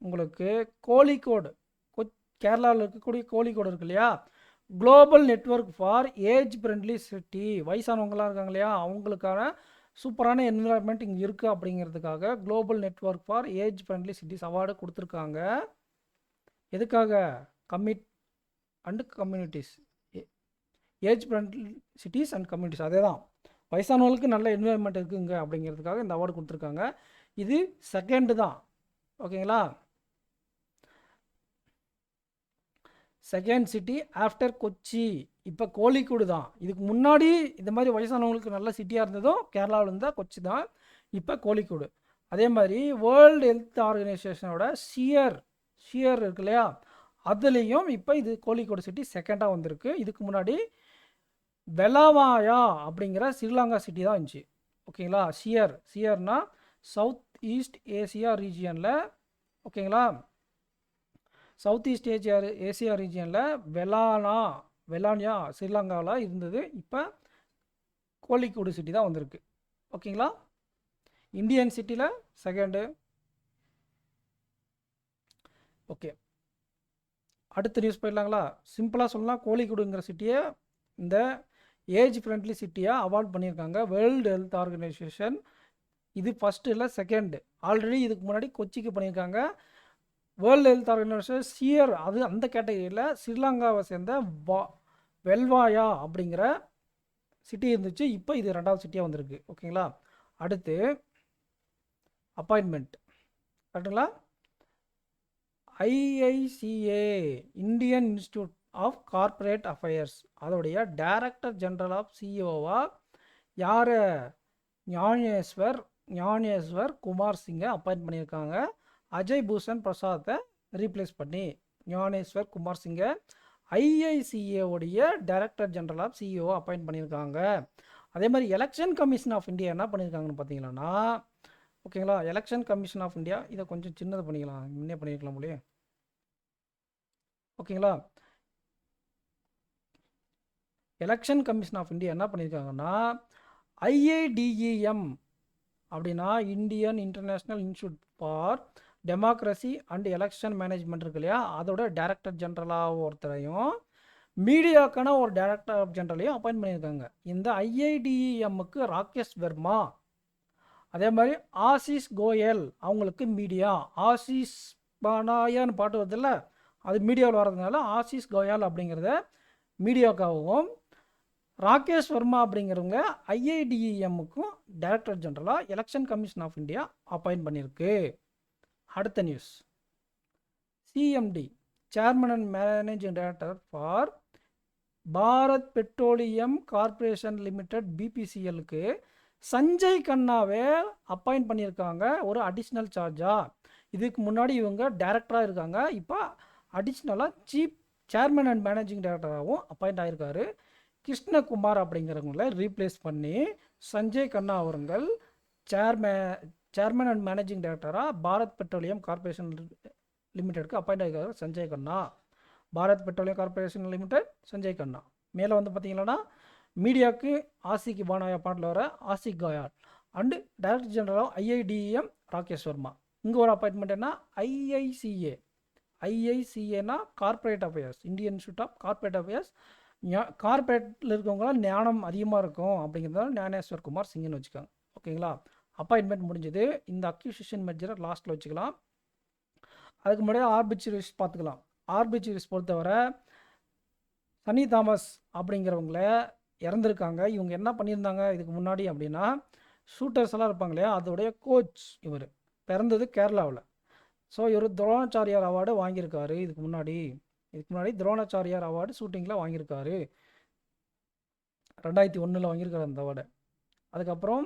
உங்களுக்கு கோழிக்கோடு, கேரளாவில் இருக்கக்கூடிய கோழிக்கோடு இருக்கு இல்லையா, global network for age friendly city. வயசானவங்களாம் இருக்காங்க இல்லையா, அவங்களுக்கான சூப்பரான என்விரான்மெண்ட் இங்கே இருக்குது அப்படிங்கிறதுக்காக global network for age friendly cities award கொடுத்துருக்காங்க. எதுக்காக, communities, age friendly cities and communities. அதே தான், வயசானவங்களுக்கு நல்ல என்விரான்மெண்ட் இருக்குங்க அப்படிங்கிறதுக்காக இந்த அவார்டு கொடுத்துருக்காங்க. இது செகண்டு தான். ஓகேங்களா, செகண்ட் சிட்டி ஆஃப்டர் கொச்சி. இப்போ கோழிக்கூடு தான். இதுக்கு முன்னாடி இந்த மாதிரி வயசானவங்களுக்கு நல்ல சிட்டியாக இருந்ததும் கேரளாவில் இருந்தால் கொச்சி தான். இப்போ கோழிக்கூடு. அதே மாதிரி வேர்ல்டு ஹெல்த் ஆர்கனைசேஷனோட ஷியர் இருக்கு இல்லையா, அதுலேயும் இப்போ இது கோழிக்கோடு சிட்டி செகண்டாக வந்திருக்கு. இதுக்கு முன்னாடி வெலாவாயா அப்படிங்கிற ஸ்ரீலங்கா சிட்டி தான் இருந்துச்சு. ஓகேங்களா, ஷியர்னா சவுத் ஈஸ்ட் ஏசியா ரீஜியனில், ஓகேங்களா, சவுத் ஈஸ்ட் ஏசியா ரீஜியனில் வெலானியா ஸ்ரீலங்காவில் இருந்தது. இப்போ கோழிக்கோடு சிட்டி தான் வந்திருக்கு. ஓகேங்களா, இந்தியன் சிட்டியில் செகண்டு. ஓகே, அடுத்த நியூஸ் போயிடலாங்களா. சிம்பிளாக சொல்லலாம், கோழிக்கோடுங்கிற சிட்டியை இந்த ஏஜ் ஃப்ரெண்ட்லி சிட்டியாக அவார்ட் பண்ணியிருக்காங்க வேர்ல்டு ஹெல்த் ஆர்கனைசேஷன். இது ஃபஸ்ட்டு இல்லை செகண்டு. ஆல்ரெடி இதுக்கு முன்னாடி கொச்சிக்கு பண்ணியிருக்காங்க. வேர்ல்டு ஹெல்த் ஆர்கனைசேஷன் ஷியர், அது அந்த கேட்டகரியில் ஸ்ரீலங்காவை சேர்ந்த வெல்வாயா அப்படிங்கிற சிட்டி இருந்துச்சு. இப்போ இது ரெண்டாவது சிட்டியாக வந்திருக்கு. ஓகேங்களா, அடுத்து அப்பாயின்மெண்ட் கரெக்டுங்களா. IICA Indian institute of corporate affairs அதோடைய டைரக்டர் ஜெனரல் ஆஃப் சிஇஓவா யார், ஞானேஸ்வர் குமார் சிங்கை அப்பாயிண்ட் பண்ணியிருக்காங்க. அஜய் பூஷன் பிரசாத்தை ரீப்ளேஸ் பண்ணி ஞானேஸ்வர் குமார் சிங்கை IICA director general of CEO appoint பண்ணியிருக்காங்க. அதே மாதிரி எலெக்ஷன் கமிஷன் ஆஃப் இந்தியா என்ன பண்ணியிருக்காங்கன்னு பார்த்தீங்கன்னா, ஓகேங்களா, எலெக்ஷன் கமிஷன் ஆஃப் இந்தியா இதை கொஞ்சம் சின்னது பண்ணிக்கலாம், முன்னே பண்ணியிருக்கலாம் முடியும். ஓகேங்களா, எலெக்ஷன் கமிஷன் ஆஃப் இந்தியா என்ன பண்ணியிருக்காங்கன்னா IIDEM அப்படின்னா Indian international institute for democracy and election management இருக்கு இல்லையா, அதோட டைரக்டர் ஜெனரலாக ஒருத்தரையும் மீடியாக்கான ஒரு டைரக்டர் ஜெனரலையும் அப்பாயிண்ட் பண்ணியிருக்காங்க. இந்த IIDEMக்கு ராகேஷ் வர்மா, அதே மாதிரி ஆசிஷ் கோயல் அவங்களுக்கு மீடியா, ஆசிஷ் பானாயான்னு பாட்டு வருதில்ல, அது மீடியாவில் வர்றதுனால ஆசிஷ் கோயல் அப்படிங்கிறத மீடியாவுக்காகவும், ராகேஷ் வர்மா அப்படிங்கிறவங்க IIDEMக்கும் டைரக்டர் ஜெனரலாக election commission of India appoint பண்ணியிருக்கு. அடுத்த நியூஸ், CMD chairman and managing director for Bharat petroleum corporation limited BPCLக்கு சஞ்சய் கண்ணாவே அப்பாயிண்ட் பண்ணியிருக்காங்க ஒரு அடிஷ்னல் சார்ஜாக. இதுக்கு முன்னாடி இவங்க டைரக்டராக இருக்காங்க, இப்போ அடிஷ்னலாக சீஃப் சேர்மன் அண்ட் மேனேஜிங் டைரக்டராகவும் அப்பாயிண்ட் ஆகியிருக்காரு. கிருஷ்ணகுமார் அப்படிங்கிறவங்கள ரீப்ளேஸ் பண்ணி சஞ்சய் கண்ணா அவர்கள் சேர்மன் அண்ட் மேனேஜிங் டைரக்டராக பாரத் பெட்ரோலியம் கார்பரேஷன் லிமிடெடுக்கு அப்பாயிண்ட் ஆகியிருக்காரு Sanjay Khanna. Bharat petroleum corporation limited Sanjay Khanna. மேலே வந்து பார்த்தீங்கன்னா மீடியாவுக்கு ஆசிக் பானாயா பாட்டில் வர ஆசிக் காயாட் and director general of IIDM Rakesh Verma. இங்கே ஒரு அப்பாயின்மெண்ட் என்ன, ஐஐசிஏனா corporate affairs, Indian institute of corporate affairs. கார்பரேட்டில் இருக்கவங்களாம் ஞானம் அதிகமாக இருக்கும் அப்படிங்கிறதால ஞானேஸ்வர் குமார் சிங்னு வச்சுக்கோங்க. ஓகேங்களா, அப்பாயின்மெண்ட் முடிஞ்சது. இந்த அக்யூசிஷன் மெஜரை லாஸ்ட்டில் வச்சுக்கலாம். அதுக்கு முன்னாடி ஆர்பிட்ரேஸ் பார்த்துக்கலாம். ஆர்பிட்ரேஸ் பொறுத்தவரை சனி தாமஸ் அப்படிங்கிறவங்கள இறந்துருக்காங்க. இவங்க என்ன பண்ணியிருந்தாங்க இதுக்கு முன்னாடி அப்படின்னா, ஷூட்டர்ஸ் எல்லாம் இருப்பாங்க இல்லையா, அதோடைய கோச் இவர். பிறந்தது கேரளாவில். ஸோ இவர் துரோணாச்சாரியார் அவார்டு வாங்கியிருக்காரு. இதுக்கு முன்னாடி துரோணாச்சாரியார் அவார்டு ஷூட்டிங்கில் வாங்கியிருக்காரு. 2001 வாங்கியிருக்காரு அந்த அவார்டை. அதுக்கப்புறம்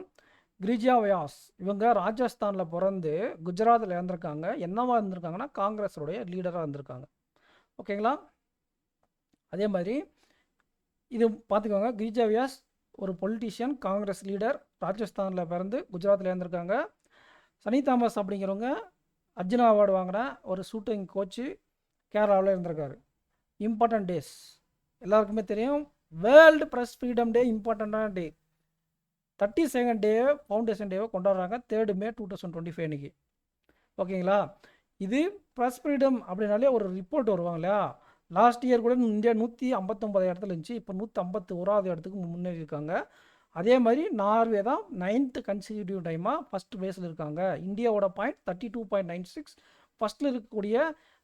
கிரிஜா வியாஸ், இவங்க ராஜஸ்தானில் பிறந்து குஜராத்தில் இறந்துருக்காங்க. என்னவா இருந்திருக்காங்கன்னா காங்கிரஸோடைய லீடராக இருந்திருக்காங்க. ஓகேங்களா, அதே மாதிரி இது பார்த்துக்கோங்க. கிரிஜா வியாஸ் ஒரு பொலிட்டீஷியன், காங்கிரஸ் லீடர், ராஜஸ்தானில் பிறந்து குஜராத்தில் இருந்திருக்காங்க. சனி தாமஸ் அப்படிங்கிறவங்க அர்ஜுனா அவார்டு வாங்கின ஒரு ஷூட்டிங் கோச்சு, கேரளாவில் இருந்திருக்காரு. இம்பார்ட்டன்ட் டேஸ் எல்லாருக்குமே தெரியும். வேர்ல்டு ப்ரெஸ் ஃப்ரீடம் டே இம்பார்ட்டண்ட்டான டே. 32nd டே ஃபவுண்டேஷன் டேவை கொண்டாடுறாங்க 3rd May 2025 அன்றைக்கி. ஓகேங்களா, இது ப்ரெஸ் ஃப்ரீடம் அப்படின்னாலே ஒரு ரிப்போர்ட் வருவாங்க இல்லையா. லாஸ்ட் இயர் கூட இந்தியா 159 இடத்துல இருந்துச்சு, இப்போ 151வது இடத்துக்கு முன்னேறி இருக்காங்க. அதே மாதிரி நார்வே தான் 9th கன்சிக்யூட்டிவ் டைமாக ஃபஸ்ட் பேஸில் இருக்காங்க. இந்தியாவோட பாயிண்ட் 32.96, ஃபஸ்ட்டில் இருக்கக்கூடிய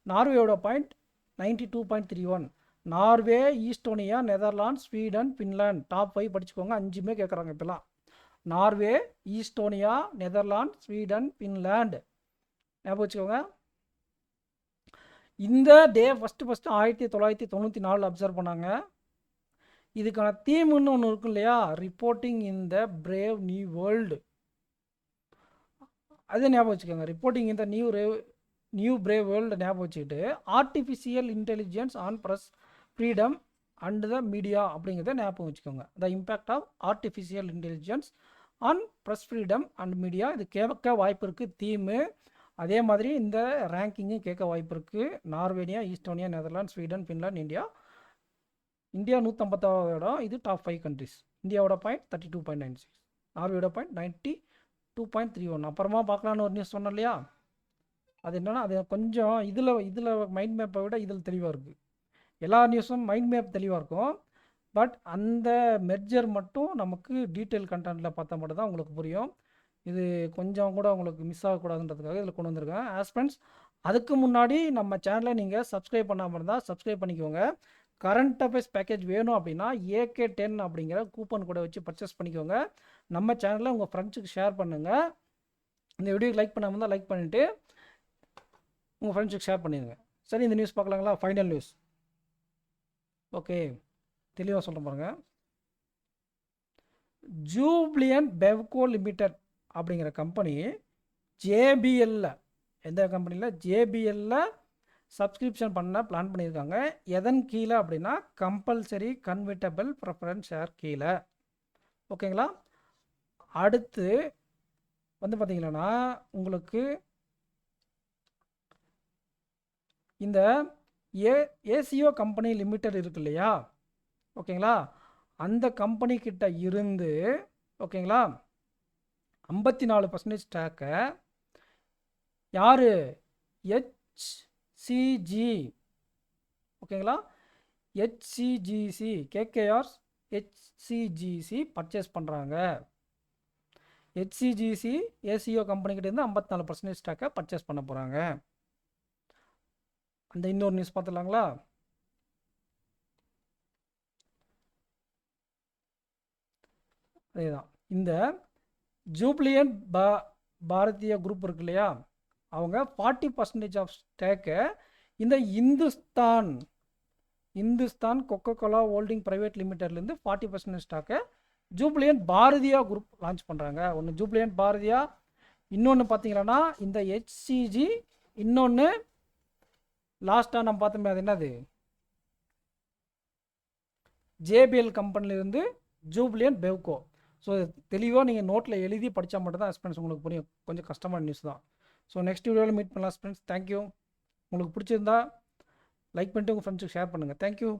நார்வேயோட point 92.31. Norway, Estonia, Netherlands, Sweden, Finland top 5 படிச்சுக்கோங்க. 5மே கேட்குறாங்க இப்போலாம். Norway, Estonia, Netherlands, Sweden, Finland ஞாபகம் வச்சுக்கோங்க. இந்த டே ஃபஸ்ட்டு 1994 அப்சர்வ் பண்ணாங்க. இதுக்கான தீம்னு ஒன்று இருக்கும் இல்லையா, reporting in the brave new world. அதே ஞாபகம் வச்சுக்கோங்க. Reporting in the new brave world ஞாபகம் வச்சுக்கிட்டு artificial intelligence on press freedom and the media அப்படிங்கிறத ஞாபகம் வச்சுக்கோங்க. The impact of artificial intelligence on press freedom and media. இது கேட்க வாய்ப்பு இருக்குது தீமு. அதே மாதிரி இந்த ரேங்கிங்கும் கேட்க வாய்ப்பு இருக்குது. நார்வேனியா, ஈஸ்டோனியா, நெதர்லாந்து, ஸ்வீடன், ஃபின்லாந்து, இந்தியா 150வது இடம். இது டாப் 5 கண்ட்ரிஸ். இந்தியாவோட பாயிண்ட் 32.96, நார்வேயோட பாயிண்ட் 92.31. அப்புறமா பார்க்கலான்னு ஒரு நியூஸ் சொன்னோம் இல்லையா, அது என்னென்னா அது கொஞ்சம் இதில் மைண்ட் மேப்பை விட இதில் தெளிவாக இருக்குது. எல்லா நியூஸும் மைண்ட் மேப் தெளிவாக இருக்கும், பட் அந்த மெர்ஜர் மட்டும் நமக்கு டீட்டெயில் கண்டென்ட்டில் பார்த்தா மட்டும் தான் உங்களுக்கு புரியும். இது கொஞ்சம் கூட உங்களுக்கு மிஸ் ஆகக்கூடாதுன்றதுக்காக இதில் கொண்டு வந்திருக்கேன். ஆஸ் ஃப்ரெண்ட்ஸ், அதுக்கு முன்னாடி நம்ம சேனலை நீங்கள் சப்ஸ்கிரைப் பண்ணாமல் இருந்தால் சப்ஸ்கிரைப் பண்ணிக்கோங்க. கரண்ட் அஃபேர்ஸ் பேக்கேஜ் வேணும் அப்படின்னா AK10 அப்படிங்கிற கூப்பன் கூட வச்சு பர்ச்சேஸ் பண்ணிக்கோங்க. நம்ம சேனலில் உங்கள் ஃப்ரெண்ட்ஸுக்கு ஷேர் பண்ணுங்கள். இந்த வீடியோக்கு லைக் பண்ணாமல் இருந்தால் லைக் பண்ணிவிட்டு உங்கள் ஃப்ரெண்ட்ஸுக்கு ஷேர் பண்ணிடுங்க. சரி, இந்த நியூஸ் பார்க்கலாங்களா? Final news. ஓகே, தெளிவாக சொல்கிறேன் பாருங்கள். ஜூப்ளியன்ட் பெவ்கோ லிமிடெட் அப்படிங்கிற கம்பெனி JBL, எந்த கம்பெனியில் JBL சப்ஸ்கிரிப்ஷன் பண்ண பிளான் பண்ணியிருக்காங்க. எதன் கீழே அப்படின்னா கம்பல்சரி கன்வெர்ட்டபிள் ப்ரிஃபரன்ஸ் ஷேர் கீழே. ஓகேங்களா, அடுத்து வந்து பார்த்தீங்கன்னா உங்களுக்கு இந்த ஏசியோ கம்பெனி லிமிடெட் இருக்கு இல்லையா, ஓகேங்களா, அந்த கம்பெனி கிட்ட இருந்து ஓகேங்களா 54% ஸ்டாக்கை யார் HCG, ஓகேங்களா, HCGC KKR HCGC பர்ச்சேஸ் பண்ணுறாங்க. HCGC ஏசியோ கம்பெனிக்கிட்டேருந்து 54% ஸ்டாக்கை பர்ச்சேஸ் பண்ண போகிறாங்க. அந்த இன்னொரு நியூஸ் பார்த்துலாங்களா? அதேதான். இந்த ஜூப்ளியன்ட் பாரதிய குரூப் இருக்கு இல்லையா, அவங்க 40% ஆஃப் ஸ்டேக்கை இந்த Hindustan Coca Cola holding private லிமிடெட்லேருந்து 40% ஸ்டாக்கை ஜூப்ளியன்ட் பாரதியா குரூப் லான்ச் பண்ணுறாங்க. ஒன்று ஜூப்ளியன்ட் பாரதியா, இன்னொன்று பார்த்தீங்கன்னா இந்த HCG, இன்னொன்று லாஸ்ட்டாக நம்ம பார்த்தோமே அது என்னது ஜேபிஎல் கம்பெனிலேருந்து ஜூப்ளியன் பெவ்கோ. ஸோ தெளிவாக நீங்கள் நோட்டில் எழுதி படித்தா மட்டும் தான் ஃப்ரெண்ட்ஸ் உங்களுக்கு புரியும். கொஞ்சம் கஷ்டமான நியூஸ் தான். ஸோ நெக்ஸ்ட் வீடியோவில் மீட் பண்ணலாம் ஃப்ரெண்ட்ஸ். தேங்க்யூ. உங்களுக்கு பிடிச்சிருந்தா லைக் பண்ணிட்டு உங்கள் ஃப்ரெண்ட்ஸுக்கு ஷேர் பண்ணுங்கள். தேங்க்யூ.